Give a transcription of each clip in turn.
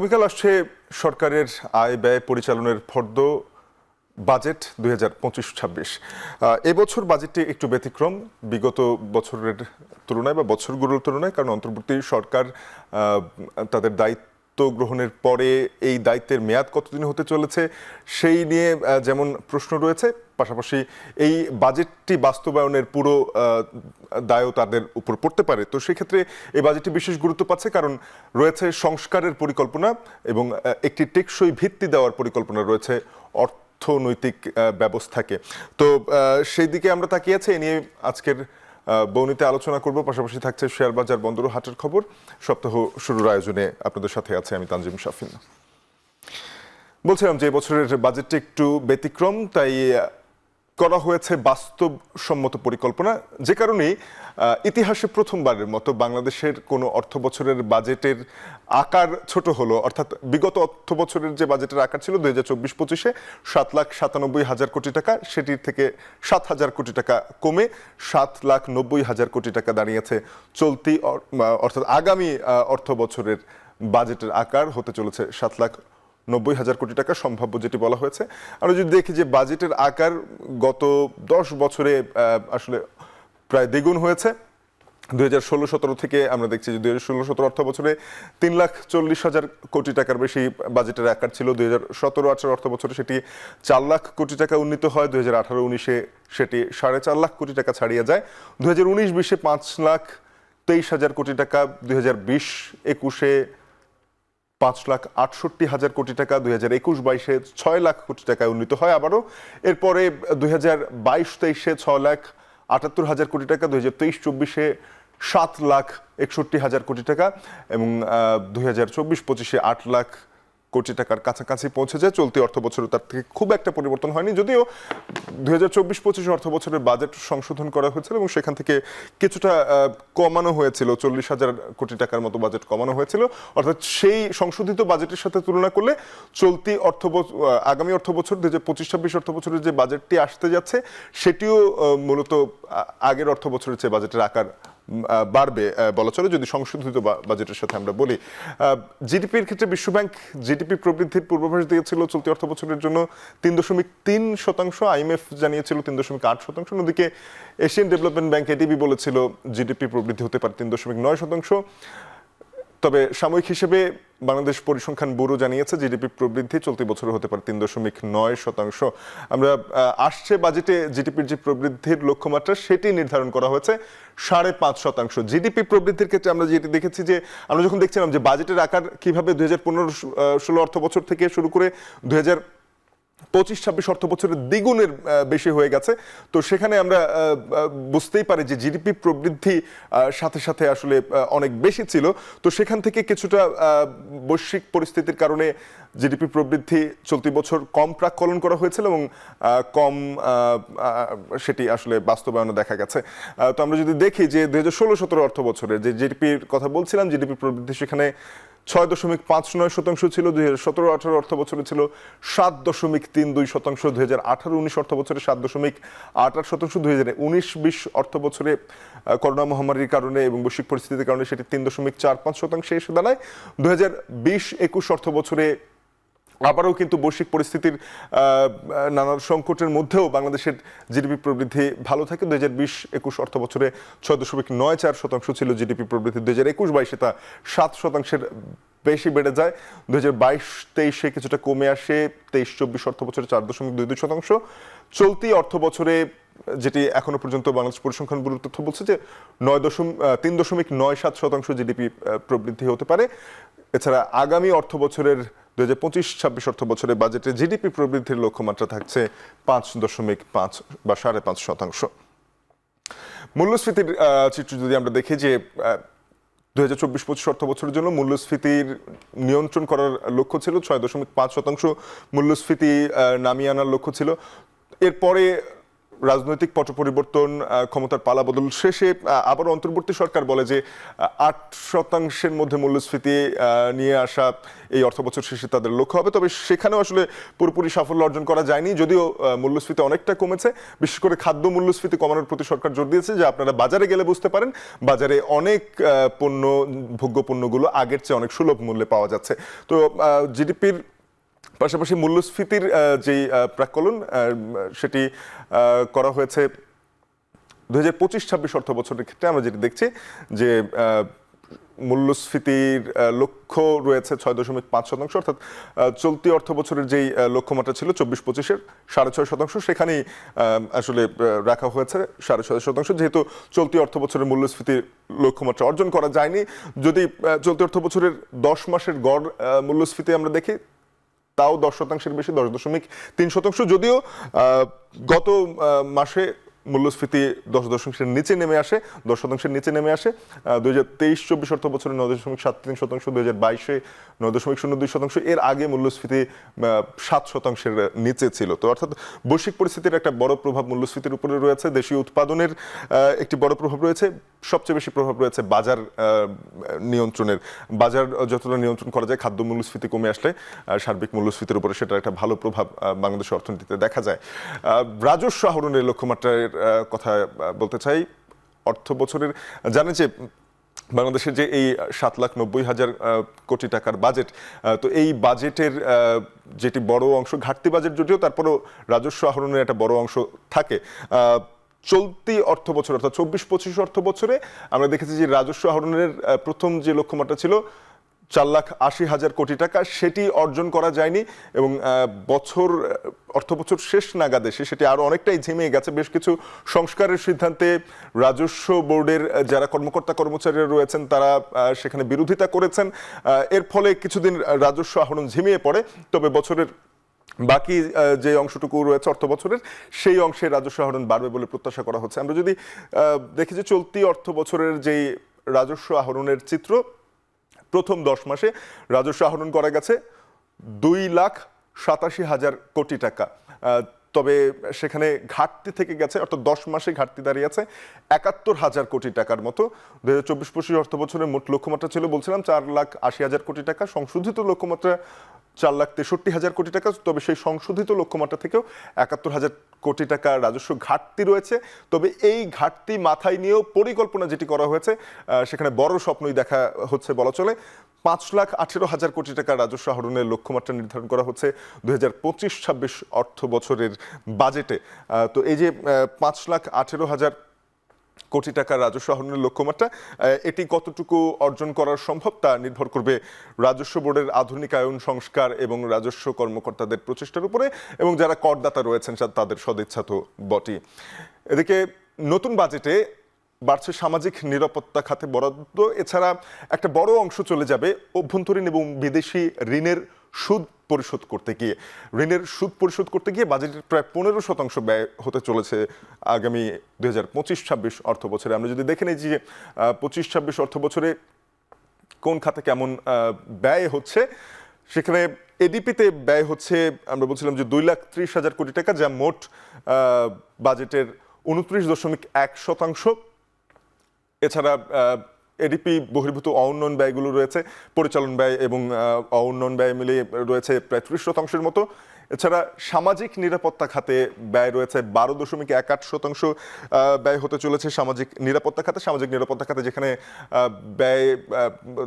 আগামীকাল আসছে সরকারের আয় ব্যয় পরিচালনের ফর্দ বাজেট 2025-26। এবছর বাজেটটি একটু ব্যতিক্রম বিগত বছরের তুলনায় বা বছরগুলোর তুলনায়, কারণ অন্তর্বর্তী সরকার তাদের দায়িত্ব গ্রহণের পরে এই দায়িত্বের মেয়াদ কতদিন হতে চলেছে সেই নিয়ে যেমন প্রশ্ন রয়েছে, পাশাপাশি এই বাজেটটি বাস্তবায়নের পুরো দায়ও তাদের উপর পড়তে পারে। তো সেক্ষেত্রে এই বাজেটটি বিশেষ গুরুত্ব পাচ্ছে, কারণ রয়েছে সংস্কারের পরিকল্পনা এবং একটি টেকসই ভিত্তি দেওয়ার পরিকল্পনা রয়েছে অর্থনৈতিক ব্যবস্থাকে। তো সেই দিকে আমরা তাকিয়ে আছি। এ নিয়ে আজকের বৌনিতে আলোচনা করব, পাশাপাশি থাকছে শেয়ার বাজার, বন্দর ও হাটের খবর। সপ্তাহ শুরুর আয়োজনে আপনাদের সাথে আছে আমি তানজিম শাফিন। বলছিলাম যে এবছরের বাজেটটি একটু ব্যতিক্রম, তাই করা হয়েছে বাস্তবসম্মত পরিকল্পনা, যে কারণেই ইতিহাসে প্রথমবারের মতো বাংলাদেশের কোনো অর্থ বছরের বাজেটের আকার ছোট হলো। অর্থাৎ বিগত অর্থ বছরের যে বাজেটের আকার ছিল 2024-25-এ 7,97,000 কোটি টাকা, সেটির থেকে 7,000 কোটি টাকা কমে 7,90,000 কোটি টাকা দাঁড়িয়েছে চলতি অর্থাৎ আগামী অর্থ বছরের বাজেটের আকার হতে চলেছে 7,90,000 কোটি টাকা সম্ভাব্য, যেটি বলা হয়েছে। আমরা যদি দেখি যে বাজেটের আকার গত 10 বছরে আসলে প্রায় দ্বিগুণ হয়েছে। 2016-17 থেকে আমরা দেখছি যে 2016-17 অর্থ বছরে 3,40,000 কোটি টাকার বেশি বাজেটের আকার ছিল। 2017-18 অর্থ বছরে সেটি 4 লাখ কোটি টাকা উন্নীত হয়। 2018-19-এ সেটি 4.5 লাখ কোটি টাকা ছাড়িয়ে যায়। 2019-20-এ 5,23,000 কোটি টাকা। 2020-21-এ 5,68,000 কোটি টাকা। 2021-22-এ 6 লাখ কোটি টাকা উন্নীত হয় আবারও। এরপরে 2022-23-এ 6,78,000 কোটি টাকা। 2023-24-এ 7,61,000 কোটি টাকা এবং 2024-25-এ 8 লাখ কোটি টাকার কাছাকাছি পৌঁছে যায়। চলতি অর্থ বছরে তার থেকে খুব একটা পরিবর্তন হয়নি, যদিও 2024-25 অর্থ বছরের বাজেট সংশোধন করা হয়েছিল এবং সেখান থেকে কিছুটা কমানো হয়েছিল, 40,000 কোটি টাকার মতো বাজেট কমানো হয়েছিল। অর্থাৎ সেই সংশোধিত বাজেটের সাথে তুলনা করলে চলতি আগামী অর্থ বছর 2025-26 অর্থ বছরের যে বাজেটটি আসতে যাচ্ছে সেটিও মূলত আগের অর্থ বছরের চেয়ে বাজেটের আকার বাড়বে বলা চলে, যদি সংশোধিত বাজেটের সাথে আমরা বলি। জিডিপির ক্ষেত্রে বিশ্বব্যাংক জিডিপি প্রবৃদ্ধির পূর্বাভাস দিয়েছিল চলতি অর্থ বছরের জন্য 3.3%। আইএমএফ জানিয়েছিল 3.8%। অন্যদিকে এশিয়ান ডেভেলপমেন্ট ব্যাংক এডিবি বলেছিল জিডিপি প্রবৃদ্ধি হতে পারে 3.9%। তবে সাময়িক হিসেবে বাংলাদেশ পরিসংখ্যান ব্যুরো জানিয়েছে জিডিপি প্রবৃদ্ধি চলতি বছরে হতে পারে 3.9%। আমরা আসছে বাজেটে জিডিপির যে প্রবৃদ্ধির লক্ষ্যমাত্রা সেটি নির্ধারণ করা হয়েছে 5.5%। জিডিপি প্রবৃদ্ধির ক্ষেত্রে আমরা যেটি দেখেছি যে আমরা যখন দেখছিলাম যে বাজেটের আকার কিভাবে 2015-16 অর্থ বছর থেকে শুরু করে 2025-26 অর্থ বছরের দ্বিগুণের বেশি হয়ে গেছে, তো সেখানে আমরা বুঝতেই পারি যে জিডিপি প্রবৃদ্ধি সাথে সাথে আসলে অনেক বেশি ছিল। তো সেখান থেকে কিছুটা বৈশ্বিক পরিস্থিতির কারণে জিডিপি প্রবৃদ্ধি চলতি বছর কম প্রাক্কলন করা হয়েছিল এবং কম সেটি আসলে বাস্তবায়নে দেখা গেছে। তো আমরা যদি দেখি যে 2016-17 অর্থ বছরে যে জিডিপির কথা বলছিলাম, জিডিপি প্রবৃদ্ধি সেখানে 6.59% ছিল। 2017-18 অর্থ বছরে ছিল 7.32%। 2018-19 অর্থ বছরে 7.88%। 2019-20 অর্থ বছরে করোনা মহামারীর কারণে এবং বৈশ্বিক পরিস্থিতির কারণে সেটি 3.45% এসে দাঁড়ায়। 2020-21 অর্থ বছরে আবারও কিন্তু বৈশ্বিক পরিস্থিতির নানা সংকটের মধ্যেও বাংলাদেশের জিডিপি প্রবৃদ্ধি ভালো থাকে। 2020-21 অর্থ বছরে 6.94% ছিল জিডিপি প্রবৃদ্ধি। 2021-22-এ তা 7%-এর বেশি বেড়ে যায়। 2022-23-এ কিছুটা কমে আসে, 23-24 অর্থ বছরে 4.22%। চলতি অর্থ বছরে যেটি এখনো পর্যন্ত বাংলাদেশ পরিসংখ্যান ব্যুরোর তথ্য বলছে যে 3.97% জিডিপি প্রবৃদ্ধি হতে পারে। এছাড়া আগামী অর্থ বছরের 2025-26 অর্থ বছরে বাজেটে জিডিপি প্রবৃদ্ধির লক্ষ্যমাত্রা থাকছে 5.5 বা 5.5%। মূল্যস্ফীতির চিত্র যদি আমরা দেখি যে 2024-25 অর্থ বছরের জন্য মূল্যস্ফীতির নিয়ন্ত্রণ করার লক্ষ্য ছিল, 6.5% মূল্যস্ফীতি নামিয়ে আনার লক্ষ্য ছিল। এরপরে রাজনৈতিক পট পরিবর্তন, ক্ষমতার পালাবদল শেষে আবার অন্তর্বর্তী সরকার বলে যে 8% মধ্যে মূল্যস্ফীতি নিয়ে আসা এই অর্থবছর শেষে তাদের লক্ষ্য হবে। তবে সেখানেও আসলে পুরোপুরি সাফল্য অর্জন করা যায়নি, যদিও মূল্যস্ফীতি অনেকটা কমেছে। বিশেষ করে খাদ্য মূল্যস্ফীতি কমানোর প্রতি সরকার জোর দিয়েছে, যে আপনারা বাজারে গেলে বুঝতে পারেন বাজারে অনেক পণ্য, ভোগ্য পণ্যগুলো আগের চেয়ে অনেক সুলভ মূল্যে পাওয়া যাচ্ছে। তো জিডিপির পাশাপাশি মূল্যস্ফীতির যেই প্রাক্কলন সেটি করা হয়েছে 2025-26 অর্থ বছরের ক্ষেত্রে। আমরা যেটি দেখছি যে মূল্যস্ফীতির লক্ষ্য রয়েছে 6.5%, অর্থাৎ চলতি অর্থ বছরের যেই লক্ষ্যমাত্রা ছিল 24-25-এর 6.5%, সেখানেই আসলে রাখা হয়েছে 6.5%, যেহেতু চলতি অর্থ বছরের মূল্যস্ফীতির লক্ষ্যমাত্রা অর্জন করা যায়নি। যদি চলতি অর্থ বছরের 10 মাসের গড় মূল্যস্ফীতি আমরা দেখি, তাও 10%-এর বেশি, 10.3%, যদিও গত মাসে মূল্যস্ফীতি 10%-এর নিচে নেমে আসে, 10%-এর নিচে নেমে আসে। 2023-24 অর্থ বছরে 9.73%, 2022-এ 9.02%, এর আগে মূল্যস্ফীতি 7%-এর নিচে ছিল। তো অর্থাৎ বৈশ্বিক পরিস্থিতির একটা বড় প্রভাব মূল্যস্ফীতির উপরে রয়েছে, দেশীয় উৎপাদনের একটি বড় প্রভাব রয়েছে, সবচেয়ে বেশি প্রভাব রয়েছে বাজার নিয়ন্ত্রণের। বাজার যতটা নিয়ন্ত্রণ করা যায়, খাদ্য মূল্যস্ফীতি কমে আসলে সার্বিক মূল্যস্ফীতির উপরে সেটার একটা ভালো প্রভাব বাংলাদেশের অর্থনীতিতে দেখা যায়। রাজস্ব আহরণের লক্ষ্যমাত্রার কথা বলতে চাই। অর্থ বছরের জানেন যে বাংলাদেশের যে এই 7,90,000 কোটি টাকার বাজেট, তো এই বাজেটের যেটি বড় অংশ ঘাটতি বাজেট, যদিও তারপরেও রাজস্ব আহরণের একটা বড় অংশ থাকে। চলতি অর্থ বছর অর্থাৎ 24-25 অর্থ বছরে আমরা দেখেছি যে রাজস্ব আহরণের প্রথম যে লক্ষ্যমাত্রা ছিল 4,80,000 কোটি টাকা, সেটি অর্জন করা যায়নি এবং অর্থ বছর শেষ নাগাদ এসে সেটি আরো অনেকটাই ঝিমিয়ে গেছে। বেশ কিছু সংস্কারের সিদ্ধান্তে রাজস্ব বোর্ডের যারা কর্মকর্তা কর্মচারীরা রয়েছেন তারা সেখানে বিরোধিতা করেছেন। এর ফলে কিছুদিন রাজস্ব আহরণ ঝিমিয়ে পড়ে। তবে বছরের বাকি যে অংশটুকু রয়েছে অর্থ বছরের, সেই অংশে রাজস্ব আহরণ বাড়বে বলে প্রত্যাশা করা হচ্ছে। আমরা যদি দেখি যে চলতি অর্থ বছরের যেই রাজস্ব আহরণের চিত্র, প্রথম 10 মাসে রাজস্ব আহরণ করা গেছে 2,87,000 কোটি টাকা। তবে সেখানে ঘাটতি থেকে গেছে, অর্থাৎ 10 মাসে ঘাটতি দাঁড়িয়েছে 71,000 কোটি টাকার মতো। 2024-25 অর্থ বছরের মোট লক্ষ্যমাত্রা ছিল বলছিলাম 4,80,000 কোটি টাকা, সংশোধিত লক্ষ্যমাত্রা 4,63,000 কোটি টাকা। তবে সেই সংশোধিত লক্ষ্যমাত্রা থেকেও 71,000 কোটি টাকা রাজস্ব ঘাটতি রয়েছে। তবে এই ঘাটতি মাথায় নিয়েও পরিকল্পনা যেটি করা হয়েছে, সেখানে বড় স্বপ্নই দেখা হচ্ছে বলা চলে। 5,18,000 কোটি টাকা রাজস্ব আহরণের লক্ষ্যমাত্রা নির্ধারণ করা হচ্ছে 2025-26 অর্থ বছরের বাজেটে। তো এই যে 5,18,000 কোটি টাকা রাজস্ব আহরণের লক্ষ্যমাত্রা, এটি কতটুকু অর্জন করা সম্ভব তা নির্ভর করবে রাজস্ব বোর্ডের আধুনিকায়ন, সংস্কার এবং রাজস্ব কর্মকর্তাদের প্রচেষ্টার উপরে, এবং যারা করদাতা রয়েছেন তাদের সদিচ্ছা তো বটেই। এদিকে নতুন বাজেটে বাড়ছে সামাজিক নিরাপত্তা খাতে বরাদ্দ। এছাড়া একটা বড় অংশ চলে যাবে অভ্যন্তরীণ এবং বিদেশি ঋণের সুদ পরিশোধ করতে গিয়ে। ঋণের সুদ পরিশোধ করতে গিয়ে বাজেটের প্রায় 15% ব্যয় হতে চলেছে আগামী 2025-26 অর্থ বছরে। আমরা যদি দেখে নিই যে 25-26 অর্থ বছরে কোন খাতে কেমন ব্যয় হচ্ছে, সেখানে এডিপিতে ব্যয় হচ্ছে আমরা বলছিলাম যে 2,30,000 কোটি টাকা, যা মোট বাজেটের 29.1%। এছাড়া এডিপি বহির্ভূত অউন্নয়ন ব্যয়গুলো রয়েছে, পরিচালন ব্যয় এবং অউন্নয়ন ব্যয় মিলিয়ে রয়েছে প্রায় 30% মতো। এছাড়া সামাজিক নিরাপত্তা খাতে ব্যয় রয়েছে 12.18% ব্যয় হতে চলেছে সামাজিক নিরাপত্তা খাতে। সামাজিক নিরাপত্তা খাতে যেখানে ব্যয়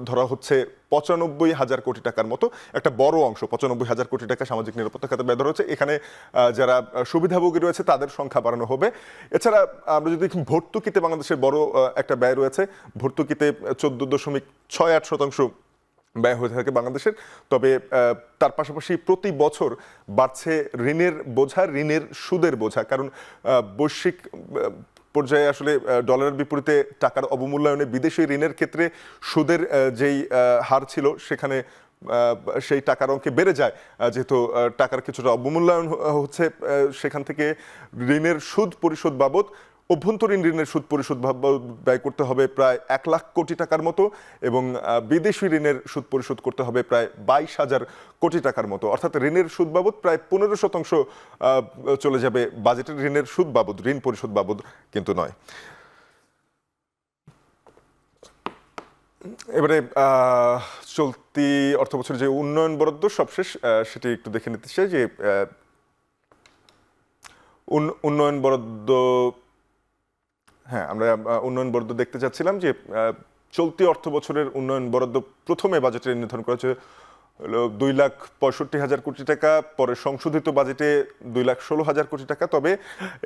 ধরা হচ্ছে 95,000 কোটি টাকার মতো, একটা বড় অংশ 95,000 কোটি টাকা সামাজিক নিরাপত্তা খাতে ব্যয় ধরা হচ্ছে। এখানে যারা সুবিধাভোগী রয়েছে তাদের সংখ্যা বাড়ানো হবে। এছাড়া আমরা যদি ভর্তুকিতে বাংলাদেশের বড় একটা ব্যয় রয়েছে, ভর্তুকিতে 14.68% ব্যয় হয়ে থাকে বাংলাদেশের। তবে তার পাশাপাশি প্রতি বছর বাড়ছে ঋণের বোঝা, ঋণের সুদের বোঝা, কারণ বৈশ্বিক পর্যায়ে আসলে ডলারের বিপরীতে টাকার অবমূল্যায়নে বিদেশি ঋণের ক্ষেত্রে সুদের যেই হার ছিল সেখানে সেই টাকার অঙ্কে বেড়ে যায়, যেহেতু টাকার কিছুটা অবমূল্যায়ন হচ্ছে। সেখান থেকে ঋণের সুদ পরিশোধ বাবদ অভ্যন্তরীণ ঋণের সুদ পরিশোধ ব্যয় করতে হবে প্রায় 1 লাখ কোটি টাকার মতো এবং বিদেশি ঋণের সুদ পরিশোধ করতে হবে প্রায় 22,000 কোটি টাকার মতো। অর্থাৎ ঋণের সুদ বাবদ প্রায় 15% চলে যাবে বাজেটের ঋণের সুদ বাবদ, ঋণ পরিশোধ বাবদ কিন্তু নয়। এবারে চলতি অর্থ বছরের যে উন্নয়ন বরাদ্দ সবশেষ সেটি একটু দেখে নিতে চাই যে উন্নয়ন বরাদ্দ, হ্যাঁ আমরা উন্নয়ন বরাদ্দ দেখতে চাচ্ছিলাম যে চলতি অর্থ বছরের উন্নয়ন বরাদ্দ প্রথমে বাজেটে নির্ধারণ করা হয়েছে 2,65,000 কোটি টাকা, পরে সংশোধিত বাজেটে 2,16,000 কোটি টাকা। তবে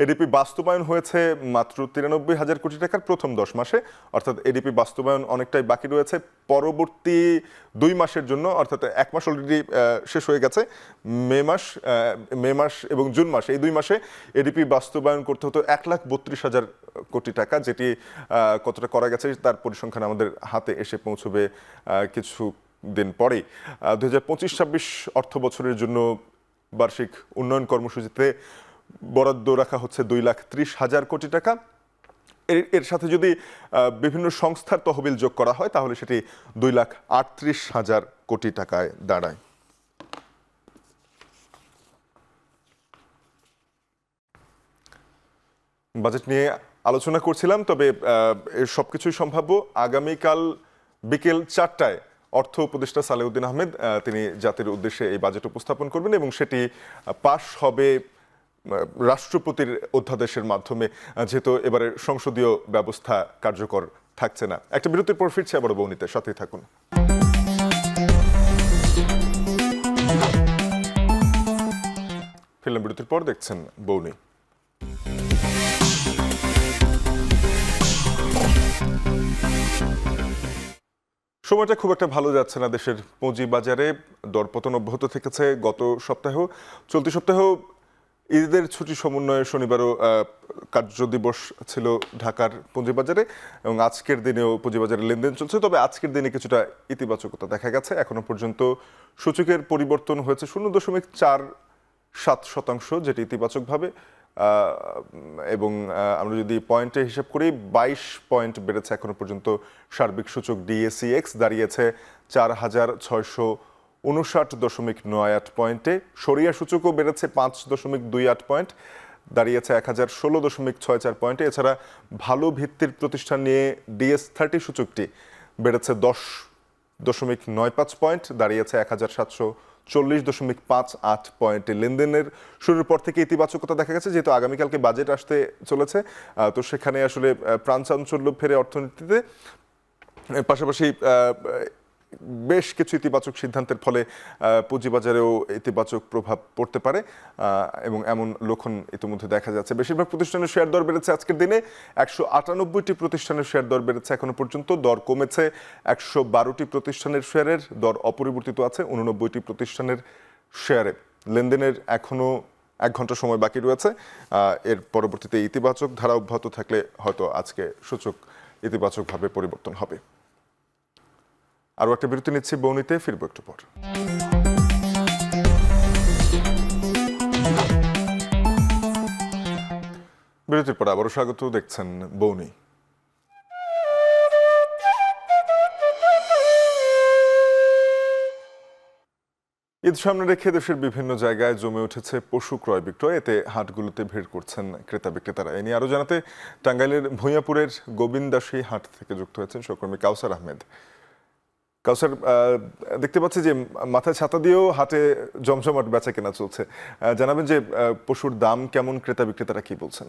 এডিপি বাস্তবায়ন হয়েছে মাত্র 93,000 কোটি টাকার প্রথম 10 মাসে, অর্থাৎ এডিপি বাস্তবায়ন অনেকটাই বাকি রয়েছে পরবর্তী 2 মাসের জন্য। অর্থাৎ 1 মাস অলরেডি শেষ হয়ে গেছে, মে মাস এবং জুন মাস, এই 2 মাসে এডিপি বাস্তবায়ন করতে হতো 1,32,000 কোটি টাকা, যেটি কতটা করা গেছে তার পরিসংখ্যান আমাদের হাতে এসে পৌঁছবে কিছু দিন পরেই। 2025-26 অর্থ বছরের জন্য বার্ষিক উন্নয়ন কর্মসূচিতে বরাদ্দ রাখা হচ্ছে 2,30,000 কোটি টাকা। এর সাথে যদি বিভিন্ন সংস্থার তহবিল যোগ করা হয় তাহলে সেটি 2,38,000 কোটি টাকায় দাঁড়ায়। বাজেট নিয়ে আলোচনা করছিলাম, তবে এর সবকিছুই সম্ভাব্য। আগামীকাল বিকেল 4টায় অর্থ উপদেষ্টা সালেউদ্দিন আহমেদ তিনি জাতির উদ্দেশ্যে এই বাজেট উপস্থাপন করবেন এবং সেটি পাশ হবে রাষ্ট্রপতির অধ্যাদেশের মাধ্যমে, যেহেতু এবারে সংসদীয় ব্যবস্থা কার্যকর থাকছে না। একটা বিরতির পর ফিরছে আবার বৌনিতে, সাথেই থাকুন। ফিল্ম বিরতির পর দেখছেন বৌনি। সময়টা খুব একটা ভালো যাচ্ছে না দেশের পুঁজি বাজারে, দরপতন অব্যাহত থেকেছে গত সপ্তাহেও। চলতি সপ্তাহেও ঈদের ছুটি সমন্বয়ে শনিবারও কার্যদিবস ছিল ঢাকার পুঁজিবাজারে এবং আজকের দিনেও পুঁজিবাজারে লেনদেন চলছে। তবে আজকের দিনে কিছুটা ইতিবাচকতা দেখা গেছে। এখনো পর্যন্ত সূচকের পরিবর্তন হয়েছে 0.47%, যেটি ইতিবাচকভাবে, এবং আমরা যদি পয়েন্টে হিসাব করি 22 পয়েন্ট বেড়েছে এখনো পর্যন্ত সার্বিক সূচক ডিএসইএক্স, দাঁড়িয়েছে 4,659.98 পয়েন্টে। সরিয়া সূচকও বেড়েছে 5.28 পয়েন্ট, দাঁড়িয়েছে 1,016.64 পয়েন্টে। এছাড়া ভালো ভিত্তির প্রতিষ্ঠান নিয়ে DS30 সূচকটি বেড়েছে 10.95 পয়েন্ট, দাঁড়িয়েছে 1,740.58 পয়েন্টে। লেনদেনের শুরুর পর থেকে ইতিবাচকতা দেখা গেছে, যেহেতু আগামীকালকে বাজেট আসতে চলেছে, তো সেখানে আসলে প্রাণচাঞ্চল্য ফেরে অর্থনীতিতে। পাশাপাশি বেশ কিছু ইতিবাচক সিদ্ধান্তের ফলে পুঁজিবাজারেও ইতিবাচক প্রভাব পড়তে পারে এবং এমন লক্ষণ ইতিমধ্যে দেখা যাচ্ছে। বেশিরভাগ প্রতিষ্ঠানের শেয়ার দর বেড়েছে আজকের দিনে। 198টি প্রতিষ্ঠানের শেয়ার দর বেড়েছে এখনো পর্যন্ত। দর কমেছে 112টি প্রতিষ্ঠানের শেয়ারের, দর অপরিবর্তিত আছে 89টি প্রতিষ্ঠানের শেয়ারে। লেনদেনের এখনো 1 ঘন্টা সময় বাকি রয়েছে। এর পরবর্তীতে ইতিবাচক ধারা অব্যাহত থাকলে হয়তো আজকে সূচক ইতিবাচকভাবে পরিবর্তন হবে। আরও একটা বিরতি নিচ্ছি, বৌনিতে ফিরবো একটু পর। বিরতির পর আবারও স্বাগত, দেখছেন বৌনি। ঈদ সামনে রেখে দেশের বিভিন্ন জায়গায় জমে উঠেছে পশু ক্রয় বিক্রয়। এতে হাটগুলোতে ভিড় করছেন ক্রেতা বিক্রেতারা। এ নিয়ে আরো জানাতে টাঙ্গাইলের ভূঁইয়াপুরের গোবিন্দাসী হাট থেকে যুক্ত হয়েছেন সহকর্মী কাউসার আহমেদ। কাউসার, দেখতে পাচ্ছি যে মাথায় ছাতা দিয়েও হাটে জমজমাট বেচা কেনা চলছে। জানাবেন যে পশুর দাম কেমন, ক্রেতা বিক্রেতারা কি বলছেন?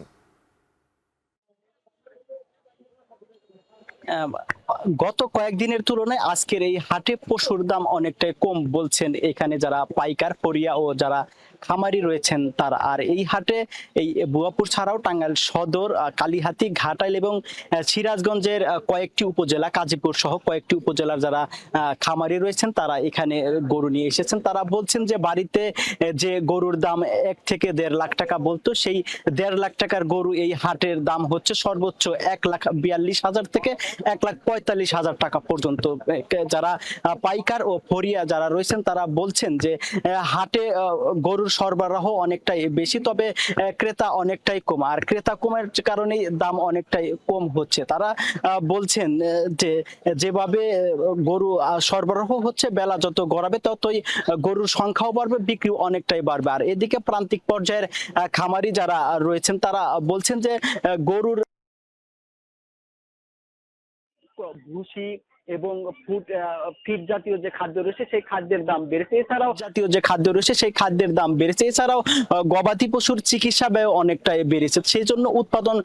গত কয়েকদিনের তুলনায় আজকের এই হাটে পশুর দাম অনেকটাই কম বলছেন এখানে যারা পাইকার, ফরিয়া ও যারা খামারি রয়েছেন তারা। আর এই হাটে এই ভূঁইয়াপুর ছাড়াও টাঙ্গাইল সদর, কালিহাতী, ঘাটাইল এবং সিরাজগঞ্জের কয়েকটি উপজেলা, গাজীপুর সহ কয়েকটি উপজেলার যারা খামারি রয়েছেন তারা এখানে গরু নিয়ে এসেছেন। তারা বলছেন যে বাড়িতে যে গরুর দাম 1 থেকে 1.5 লাখ টাকা বলতো, সেই 1.5 লাখ টাকার গরু এই হাটের দাম হচ্ছে সর্বোচ্চ 1,42,000 থেকে 1,45,000 টাকা পর্যন্ত। যারা পাইকার ও ফরিয়া যারা রয়েছেন তারা বলছেন যে হাটে গরুর সরবরাহ অনেকটাই বেশি, তবে ক্রেতা অনেকটাই কম। আর ক্রেতা কমের কারণে দাম অনেকটাই কম হচ্ছে। তারা বলছেন যে যেভাবে গরু সরবরাহ হচ্ছে, বেলা যত গড়াবে ততই গরুর সংখ্যাও বাড়বে, বিক্রি অনেকটাই বাড়বে। আর এদিকে প্রান্তিক পর্যায়ের খামারি যারা রয়েছেন তারা বলছেন যে গরুর ভুসি এবং ফিড জাতীয় যে খাদ্য রয়েছে সেই খাদ্যের দাম বেড়েছে, এছাড়াও গবাদি পশুর চিকিৎসা ব্যয় অনেকটাই বেড়েছে, সেই জন্য উৎপাদন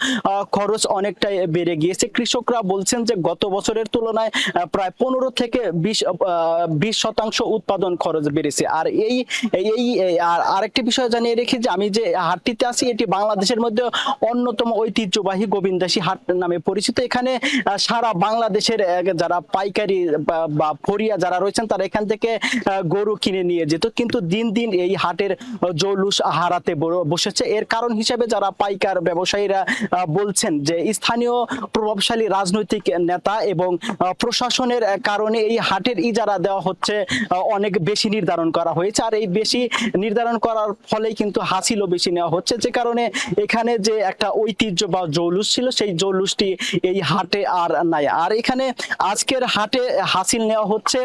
খরচ অনেকটাই বেড়ে গিয়েছে। কৃষকরা বলছেন যে গত বছরের তুলনায় প্রায় 15 থেকে 20% উৎপাদন খরচ বেড়েছে। আর আর আরেকটি বিষয় জানিয়ে রেখে যে আমি যে হাটটিতে আছি এটি বাংলাদেশের মধ্যে অন্যতম ঐতিহ্যবাহী গোবিন্দাসী হাট নামে পরিচিত। এখানে সারা বাংলাদেশের যারা পাইকারি বা ফরিয়া যারা রয়েছেন তারা এখান থেকে গরু কিনে নিয়ে যেত, কিন্তু দিন দিন এই হাটের জৌলুস হারাতে বসেছে। এর কারণ হিসেবে যারা পাইকার ব্যবসায়ীরা বলছেন যে স্থানীয় প্রভাবশালী রাজনৈতিক নেতা এবং প্রশাসনের কারণে এই হাটের ইজারা দেওয়া হচ্ছে অনেক বেশি নির্ধারণ করা হয়েছে। আর এই বেশি নির্ধারণ করার ফলেই কিন্তু হাসিলও বেশি নেওয়া হচ্ছে, যে কারণে এখানে যে একটা ঐতিহ্য বা জৌলুস ছিল সেই জৌলুসটি এই হাটে আর নাই। আর এখানে আজকের হাটে হাসিল নেওয়া হচ্ছে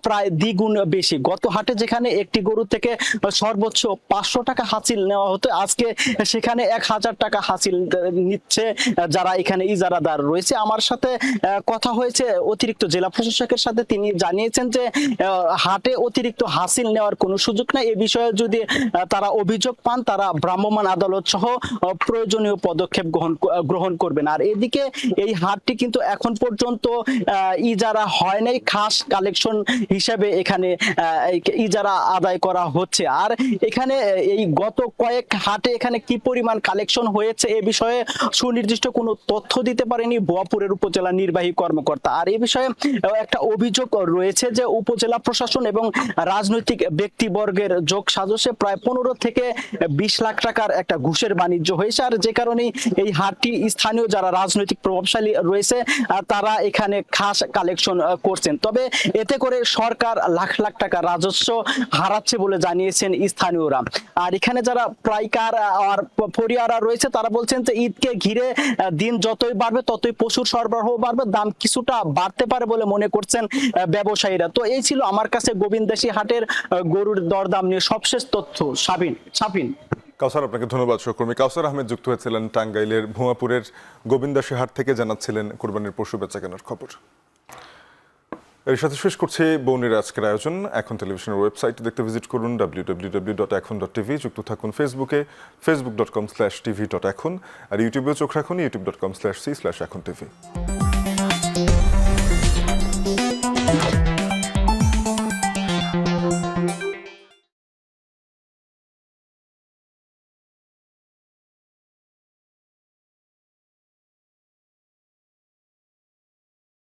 প্রায় দ্বিগুণ বেশি। গত হাটে যেখানে একটি গরু থেকে সর্বোচ্চ 500 টাকা হাসিল নেওয়া হতো, আজকে সেখানে 1000 টাকা হাসিল নিচ্ছে যারা এখানে ইজারাদার রয়েছে। আমার সাথে কথা হয়েছে অতিরিক্ত জেলা প্রশাসকের সাথে, তিনি জানিয়েছেন যে হাটে অতিরিক্ত হাসিল নেওয়ার কোনো সুযোগ নাই। এ বিষয়ে যদি তারা অভিযোগ পান তারা ভ্রাম্যমাণ আদালত সহ প্রয়োজনীয় পদক্ষেপ গ্রহণ করবেন। আর এদিকে এই হাটটি কিন্তু এখন পর্যন্ত ইজারা হয় নাই, খাস কালেকশন হিসেবে এখানে ইজারা আদায় করা হচ্ছে। আর এখানে এই গত কয়েক হাটে এখানে কি পরিমাণ কালেকশন হয়েছে এ বিষয়ে সুনির্দিষ্ট কোনো তথ্য দিতে পারেনি ভুয়াপুরের উপজেলা নির্বাহী কর্মকর্তা। আর এই বিষয়ে একটা অভিযোগ রয়েছে যে উপজেলা প্রশাসন এবং রাজনৈতিক ব্যক্তিবর্গের যোগ সাজসে প্রায় 15 থেকে 20 লাখ টাকার একটা ঘুষের বাণিজ্য হয়েছে। আর যে কারণে এই হাটটি স্থানীয় যারা রাজনৈতিক প্রভাবশালী রয়েছে তারা এখানে খাস কালেকশন করছেন। তবে এতে করে সরকার লাখ লাখ টাকা রাজস্ব হারাচ্ছে বলে জানিয়েছেন স্থানীয়রা। আর এখানে যারা পাইকার আর ফরিয়ারা রয়েছে তারা বলছেন যে ঈদকে ঘিরে দিন যতই বাড়বে ততই পশুর সরবরাহ বাড়বে, দাম কিছুটা বাড়তে পারে বলে মনে করছেন ব্যবসায়ীরা। তো এই ছিল আমার কাছে গোবিন্দাসী হাটের গরুর দরদাম নিয়ে সবশেষ তথ্য। সাবিন কাউসার, আপনাকে ধন্যবাদ। সহকর্মী কাউসার আহমেদ যুক্ত হয়েছিলেন টাঙ্গাইলের ভুয়াপুরের গোবিন্দাসী হাট থেকে, জানাচ্ছিলেন কোরবানির পশু বেচাকেনার খবর। এর সাথে শেষ করছে বৌনির আজকের আয়োজন। এখন টেলিভিশনের ওয়েবসাইট দেখতে ভিজিট করুন www.ekhon.tv। যুক্ত থাকুন ফেসবুকে facebook.com/tv.ekhon, আর ইউটিউবেও চোখ রাখুন youtube.com/c/ekhon tv।